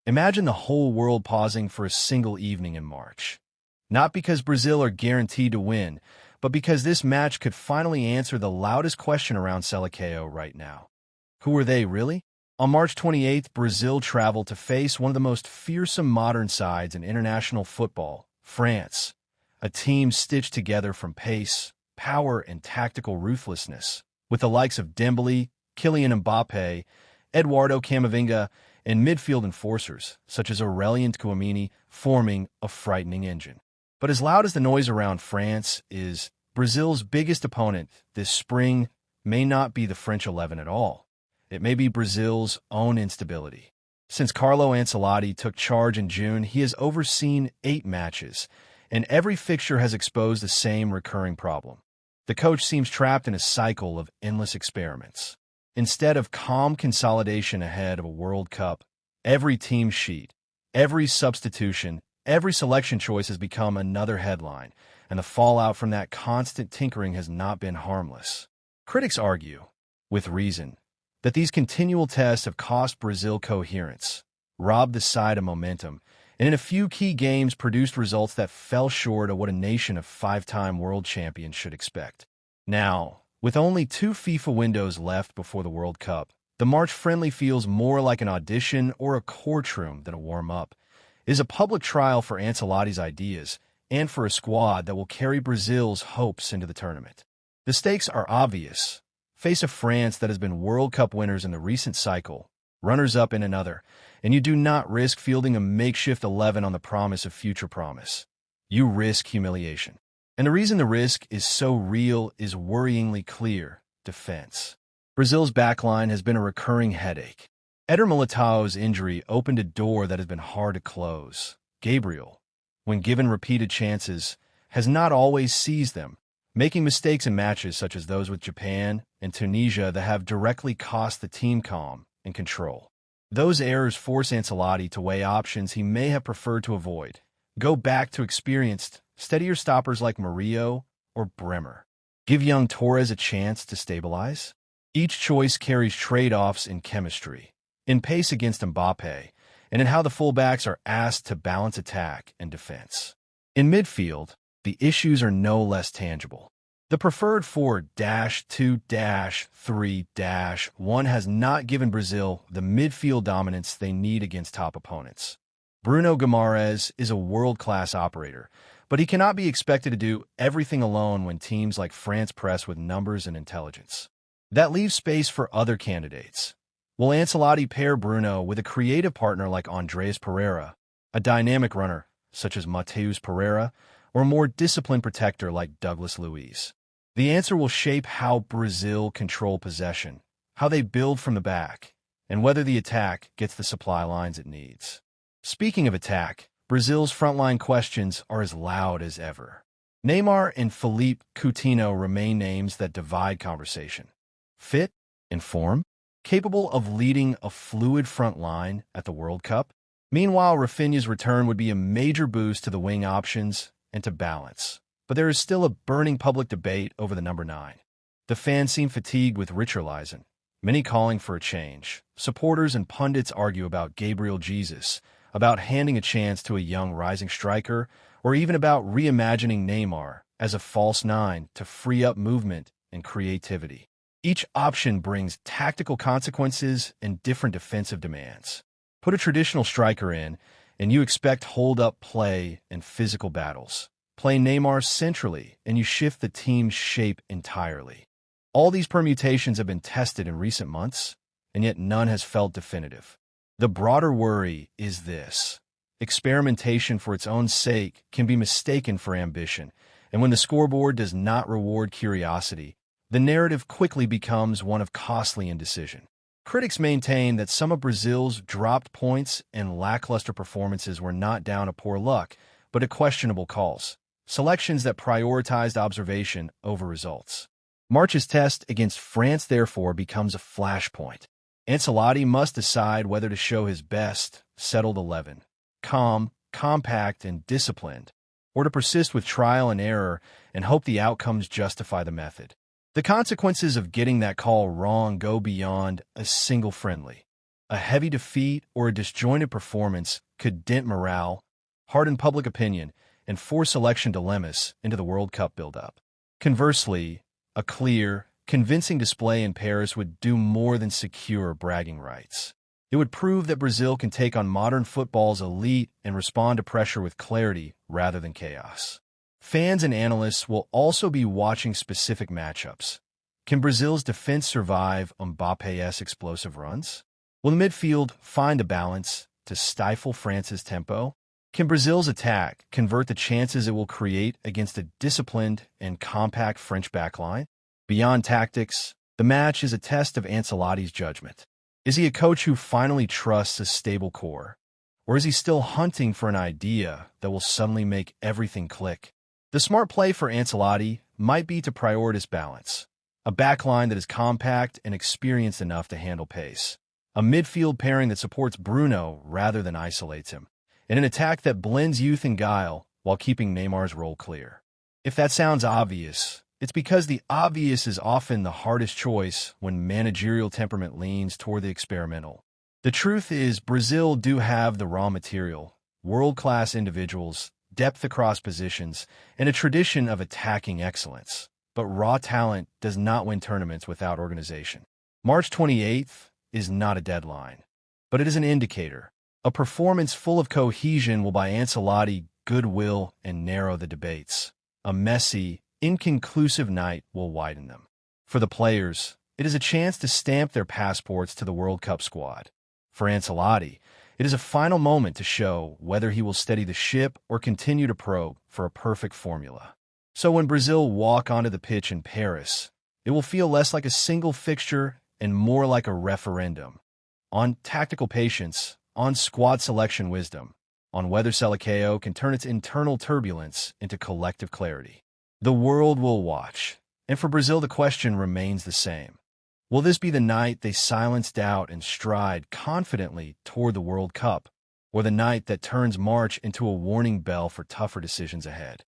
Imagine the whole world pausing for a single evening in March. Not because Brazil are guaranteed to win, but because this match could finally answer the loudest question around Seleção right now. Who are they, really? On March 28th, Brazil traveled to face one of the most fearsome modern sides in international football, France, a team stitched together from pace, power, and tactical ruthlessness, with the likes of Dembélé, Kylian Mbappé, Eduardo Camavinga, and midfield enforcers, such as Aurelien Tchouaméni, forming a frightening engine. But as loud as the noise around France is, Brazil's biggest opponent this spring may not be the French 11 at all. It may be Brazil's own instability. Since Carlo Ancelotti took charge in June, he has overseen 8 matches, and every fixture has exposed the same recurring problem. The coach seems trapped in a cycle of endless experiments. Instead of calm consolidation ahead of a World Cup, every team sheet, every substitution, every selection choice has become another headline, and the fallout from that constant tinkering has not been harmless. Critics argue, with reason, that these continual tests have cost Brazil coherence, robbed the side of momentum, and in a few key games produced results that fell short of what a nation of 5-time world champions should expect. Now, with only 2 FIFA windows left before the World Cup, the March friendly feels more like an audition or a courtroom than a warm-up. It is a public trial for Ancelotti's ideas and for a squad that will carry Brazil's hopes into the tournament. The stakes are obvious. Face a France that has been World Cup winners in the recent cycle, runners-up in another, and you do not risk fielding a makeshift 11 on the promise of future promise. You risk humiliation. And the reason the risk is so real is worryingly clear: defense. Brazil's backline has been a recurring headache. Éder Militão's injury opened a door that has been hard to close. Gabriel, when given repeated chances, has not always seized them, making mistakes in matches such as those with Japan and Tunisia that have directly cost the team calm and control. Those errors force Ancelotti to weigh options he may have preferred to avoid. Go back to experienced, steadier stoppers like Murillo or Bremer. Give young Torres a chance to stabilize. Each choice carries trade-offs in chemistry, in pace against Mbappe, and in how the fullbacks are asked to balance attack and defense. In midfield, the issues are no less tangible. The preferred 4-2-3-1 has not given Brazil the midfield dominance they need against top opponents. Bruno Guimarães is a world-class operator, but he cannot be expected to do everything alone when teams like France press with numbers and intelligence. That leaves space for other candidates. Will Ancelotti pair Bruno with a creative partner like Andreas Pereira, a dynamic runner such as Matheus Pereira, or a more disciplined protector like Douglas Luiz? The answer will shape how Brazil control possession, how they build from the back, and whether the attack gets the supply lines it needs. Speaking of attack, Brazil's frontline questions are as loud as ever. Neymar and Philippe Coutinho remain names that divide conversation. Fit? In form? Capable of leading a fluid front line at the World Cup? Meanwhile, Raphinha's return would be a major boost to the wing options and to balance. But there is still a burning public debate over the number 9. The fans seem fatigued with Richarlison, many calling for a change. Supporters and pundits argue about Gabriel Jesus, about handing a chance to a young rising striker, or even about reimagining Neymar as a false 9 to free up movement and creativity. Each option brings tactical consequences and different defensive demands. Put a traditional striker in, and you expect hold-up play and physical battles. Play Neymar centrally, and you shift the team's shape entirely. All these permutations have been tested in recent months, and yet none has felt definitive. The broader worry is this: experimentation for its own sake can be mistaken for ambition, and when the scoreboard does not reward curiosity, the narrative quickly becomes one of costly indecision. Critics maintain that some of Brazil's dropped points and lackluster performances were not down to poor luck, but to questionable calls, selections that prioritized observation over results. March's test against France, therefore, becomes a flashpoint. Ancelotti must decide whether to show his best, settled 11, calm, compact, and disciplined, or to persist with trial and error and hope the outcomes justify the method. The consequences of getting that call wrong go beyond a single friendly. A heavy defeat or a disjointed performance could dent morale, harden public opinion, and force selection dilemmas into the World Cup build-up. Conversely, a clear, convincing display in Paris would do more than secure bragging rights. It would prove that Brazil can take on modern football's elite and respond to pressure with clarity rather than chaos. Fans and analysts will also be watching specific matchups. Can Brazil's defense survive Mbappe's explosive runs? Will the midfield find a balance to stifle France's tempo? Can Brazil's attack convert the chances it will create against a disciplined and compact French backline? Beyond tactics, the match is a test of Ancelotti's judgment. Is he a coach who finally trusts a stable core? Or is he still hunting for an idea that will suddenly make everything click? The smart play for Ancelotti might be to prioritize balance. A backline that is compact and experienced enough to handle pace. A midfield pairing that supports Bruno rather than isolates him. And an attack that blends youth and guile while keeping Neymar's role clear. If that sounds obvious, it's because the obvious is often the hardest choice when managerial temperament leans toward the experimental. The truth is, Brazil do have the raw material, world-class individuals, depth across positions, and a tradition of attacking excellence. But raw talent does not win tournaments without organization. March 28th is not a deadline, but it is an indicator. A performance full of cohesion will buy Ancelotti goodwill and narrow the debates. A messy, inconclusive night will widen them. For the players, it is a chance to stamp their passports to the World Cup squad. For Ancelotti, it is a final moment to show whether he will steady the ship or continue to probe for a perfect formula. So when Brazil walk onto the pitch in Paris, it will feel less like a single fixture and more like a referendum. On tactical patience, on squad selection wisdom, on whether Seleção can turn its internal turbulence into collective clarity. The world will watch, and for Brazil the question remains the same. Will this be the night they silence doubt and stride confidently toward the World Cup, or the night that turns March into a warning bell for tougher decisions ahead?